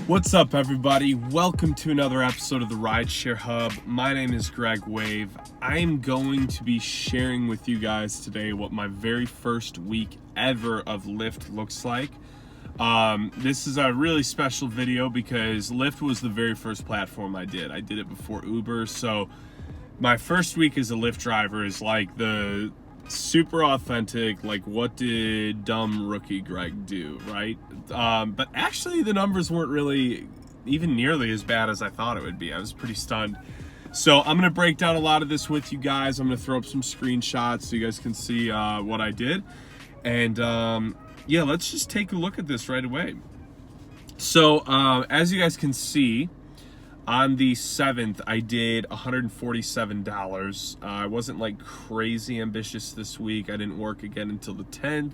What's up, everybody? Welcome to another episode of the Rideshare Hub. My name is Greg Wave. I am going to be sharing with you guys today what my very first week ever of Lyft looks like. This is a really special video because Lyft was the very first platform I did. I did it before Uber, so my first week as a Lyft driver is like the super authentic, like what did dumb rookie Greg do, right? But actually the numbers weren't really even nearly as bad as I thought it would be. I was pretty stunned. So I'm gonna break down a lot of this with you guys. I'm gonna throw up some screenshots so you guys can see what I did. And yeah, let's just take a look at this right away. So as you guys can see, on the 7th, I did $147. I wasn't like crazy ambitious this week. I didn't work again until the 10th.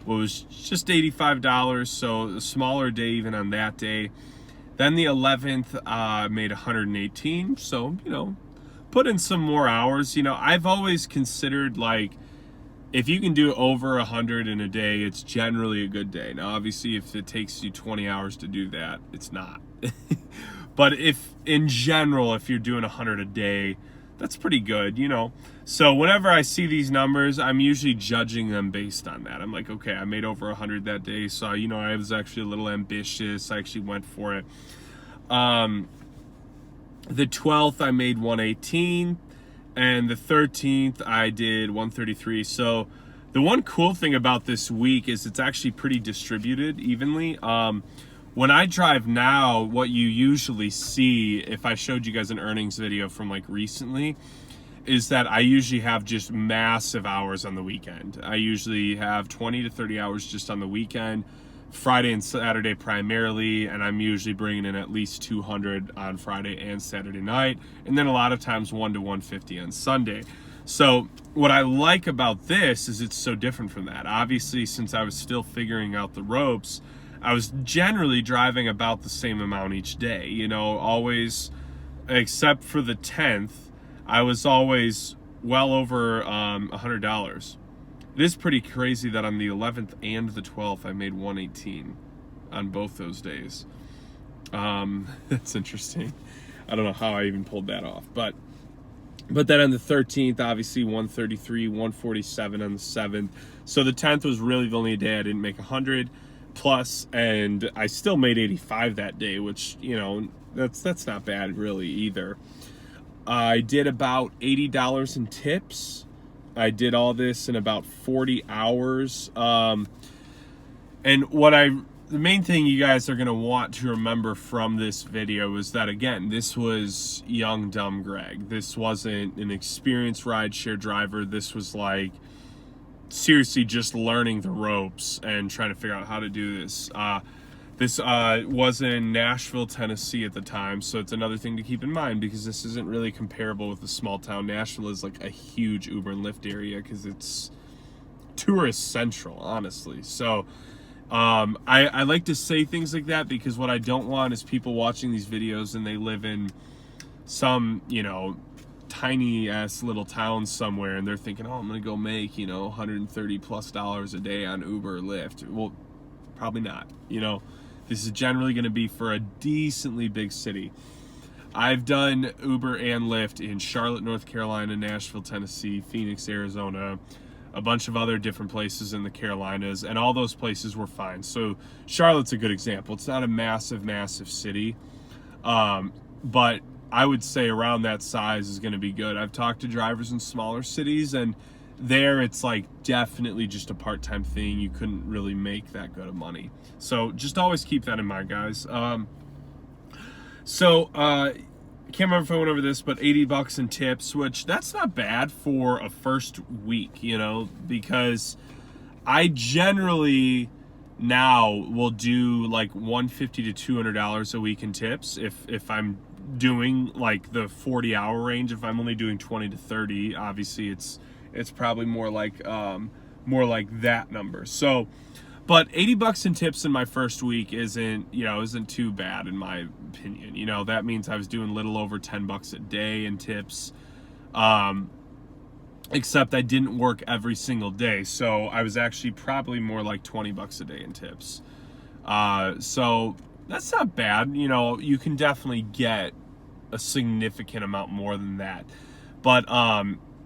It was just $85, so a smaller day even on that day. Then the 11th, I made $118. So, put in some more hours. I've always considered like, if you can do over 100 in a day, it's generally a good day. Now, obviously, if it takes you 20 hours to do that, it's not. But if, in general, if you're doing 100 a day, that's pretty good, So whenever I see these numbers, I'm usually judging them based on that. I'm like, okay, I made over 100 that day, so, I was actually a little ambitious. I actually went for it. The 12th, I made 118, and the 13th, I did 133. So the one cool thing about this week is it's actually pretty distributed evenly. When I drive now, what you usually see, if I showed you guys an earnings video from like recently, is that I usually have just massive hours on the weekend. I usually have 20 to 30 hours just on the weekend, Friday and Saturday primarily, and I'm usually bringing in at least 200 on Friday and Saturday night, and then a lot of times 1 to 150 on Sunday. So what I like about this is it's so different from that. Obviously, since I was still figuring out the ropes, I was generally driving about the same amount each day, always, except for the 10th, I was always well over $100. It is pretty crazy that on the 11th and the 12th, I made 118 on both those days. That's interesting. I don't know how I even pulled that off, but then on the 13th, obviously 133, 147 on the 7th. So the 10th was really the only day I didn't make 100 plus, and I still made 85 that day, which, that's not bad really either. I did about $80 in tips. I did all this in about 40 hours. And the main thing you guys are going to want to remember from this video is that, again, this was young, dumb Greg. This wasn't an experienced rideshare driver. This was like, seriously just learning the ropes and trying to figure out how to do this. This was in Nashville, Tennessee at the time, so it's another thing to keep in mind because this isn't really comparable with the small town. Nashville is like a huge Uber and Lyft area because it's tourist central, honestly. So I like to say things like that because what I don't want is people watching these videos and they live in some, tiny ass little town somewhere and they're thinking, oh, I'm gonna go make $130+ a day on Uber or Lyft. Well, probably not. This is generally going to be for a decently big city. I've done Uber and Lyft in Charlotte, North Carolina, Nashville, Tennessee, Phoenix, Arizona, a bunch of other different places in the Carolinas, and all those places were fine. So Charlotte's a good example. It's not a massive city, but I would say around that size is going to be good. I've talked to drivers in smaller cities, and there it's like definitely just a part-time thing. You couldn't really make that good of money. So just always keep that in mind, guys. I can't remember if I went over this, but $80 in tips, which that's not bad for a first week, because I generally now will do like $150 to $200 a week in tips if I'm doing like the 40-hour range. If I'm only doing 20 to 30, obviously it's probably more like that number. So, but $80 in tips in my first week isn't too bad in my opinion. That means I was doing a little over $10 a day in tips. Except I didn't work every single day, so I was actually probably more like $20 a day in tips. So that's not bad. You know, you can definitely get a significant amount more than that. But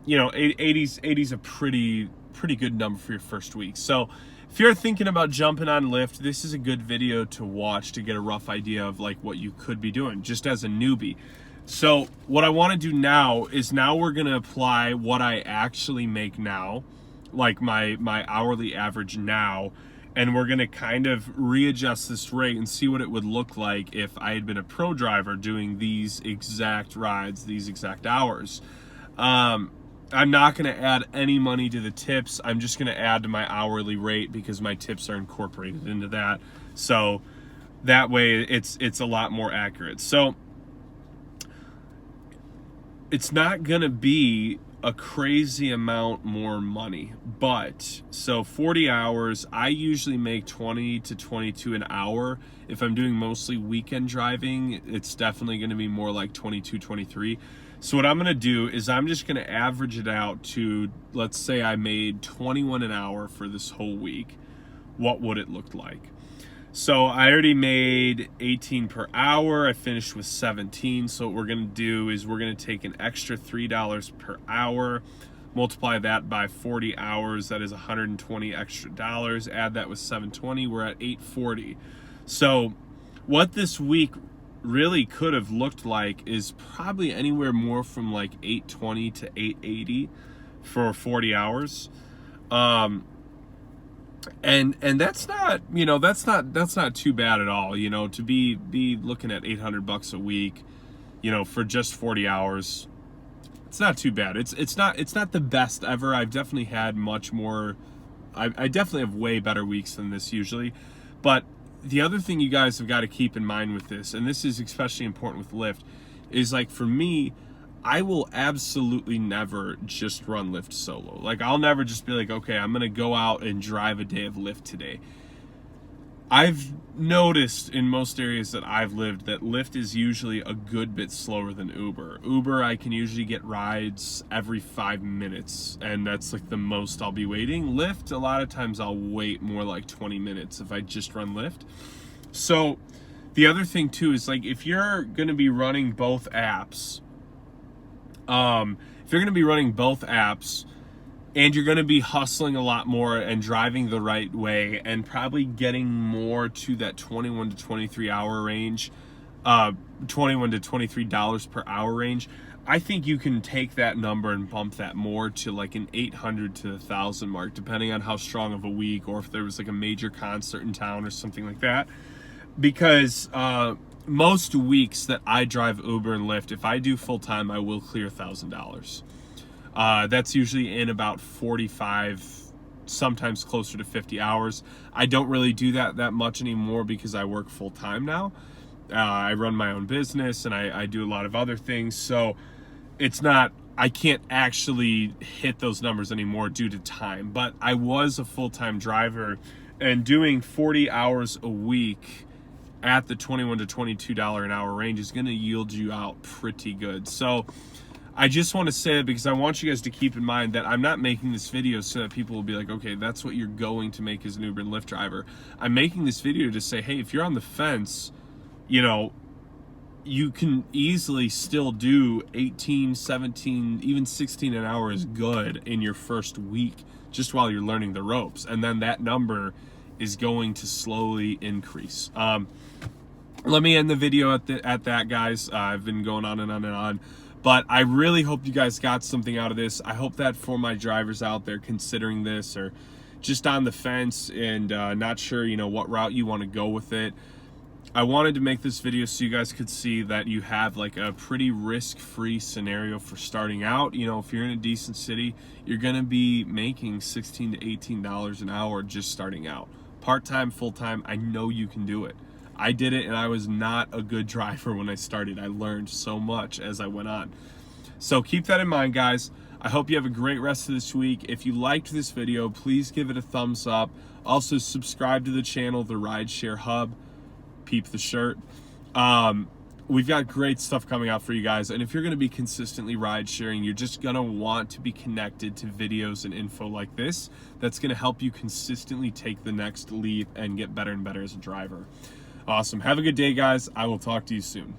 you know, 80's a pretty good number for your first week. So if you're thinking about jumping on Lyft, this is a good video to watch to get a rough idea of like what you could be doing just as a newbie. So what I want to do now is we're going to apply what I actually make now, like my hourly average now, and we're going to kind of readjust this rate and see what it would look like if I had been a pro driver doing these exact rides, these exact hours. I'm not going to add any money to the tips. I'm just going to add to my hourly rate because my tips are incorporated into that. So that way it's a lot more accurate. So it's not going to be a crazy amount more money, but so 40 hours, I usually make 20 to 22 an hour. If I'm doing mostly weekend driving, it's definitely going to be more like 22, 23. So what I'm going to do is I'm just going to average it out to, let's say I made 21 an hour for this whole week. What would it look like? So I already made 18 per hour. I finished with 17. So what we're going to do is we're going to take an extra $3 per hour, multiply that by 40 hours. That is 120 extra dollars. Add that with 720. We're at 840. So what this week really could have looked like is probably anywhere more from like 820 to 880 for 40 hours. And that's not, you know, that's not too bad at all, you know, to be looking at $800 a week, you know, for just 40 hours. It's not too bad. It's not the best ever. I've definitely had much more. I definitely have way better weeks than this usually. But the other thing you guys have got to keep in mind with this, and this is especially important with Lyft, is like for me, I will absolutely never just run Lyft solo. Like I'll never just be like, okay, I'm gonna go out and drive a day of Lyft today. I've noticed in most areas that I've lived that Lyft is usually a good bit slower than Uber. Uber, I can usually get rides every 5 minutes, and that's like the most I'll be waiting. Lyft, a lot of times I'll wait more like 20 minutes if I just run Lyft. So the other thing too is like if you're gonna be running both apps, and you're going to be hustling a lot more and driving the right way and probably getting more to that 21 to 23 hour range, $21 to $23 per hour range, I think you can take that number and bump that more to like an 800 to 1,000 mark, depending on how strong of a week or if there was like a major concert in town or something like that. Because most weeks that I drive Uber and Lyft, if I do full time, I will clear $1,000. That's usually in about 45, sometimes closer to 50 hours. I don't really do that much anymore because I work full time now. I run my own business and I do a lot of other things. So it's not, I can't actually hit those numbers anymore due to time. But I was a full-time driver, and doing 40 hours a week at the $21 to $22 an hour range is going to yield you out pretty good. So I just want to say that because I want you guys to keep in mind that I'm not making this video so that people will be like, okay, that's what you're going to make as an Uber and Lyft driver. I'm making this video to say, hey, if you're on the fence, you know, you can easily still do 18, 17, even 16 an hour is good in your first week just while you're learning the ropes. And then that number is going to slowly increase. Let me end the video at that, guys. I've been going on and on and on. But I really hope you guys got something out of this. I hope that for my drivers out there considering this or just on the fence and not sure, you know, what route you want to go with it, I wanted to make this video so you guys could see that you have like a pretty risk-free scenario for starting out. You know, if you're in a decent city, you're going to be making $16 to $18 an hour just starting out. Part-time, full-time, I know you can do it. I did it, and I was not a good driver when I started. I learned so much as I went on. So keep that in mind, guys. I hope you have a great rest of this week. If you liked this video, please give it a thumbs up. Also, subscribe to the channel, The Rideshare Hub. Peep the shirt. We've got great stuff coming out for you guys. And if you're going to be consistently ride sharing, you're just going to want to be connected to videos and info like this. That's going to help you consistently take the next leap and get better and better as a driver. Awesome. Have a good day, guys. I will talk to you soon.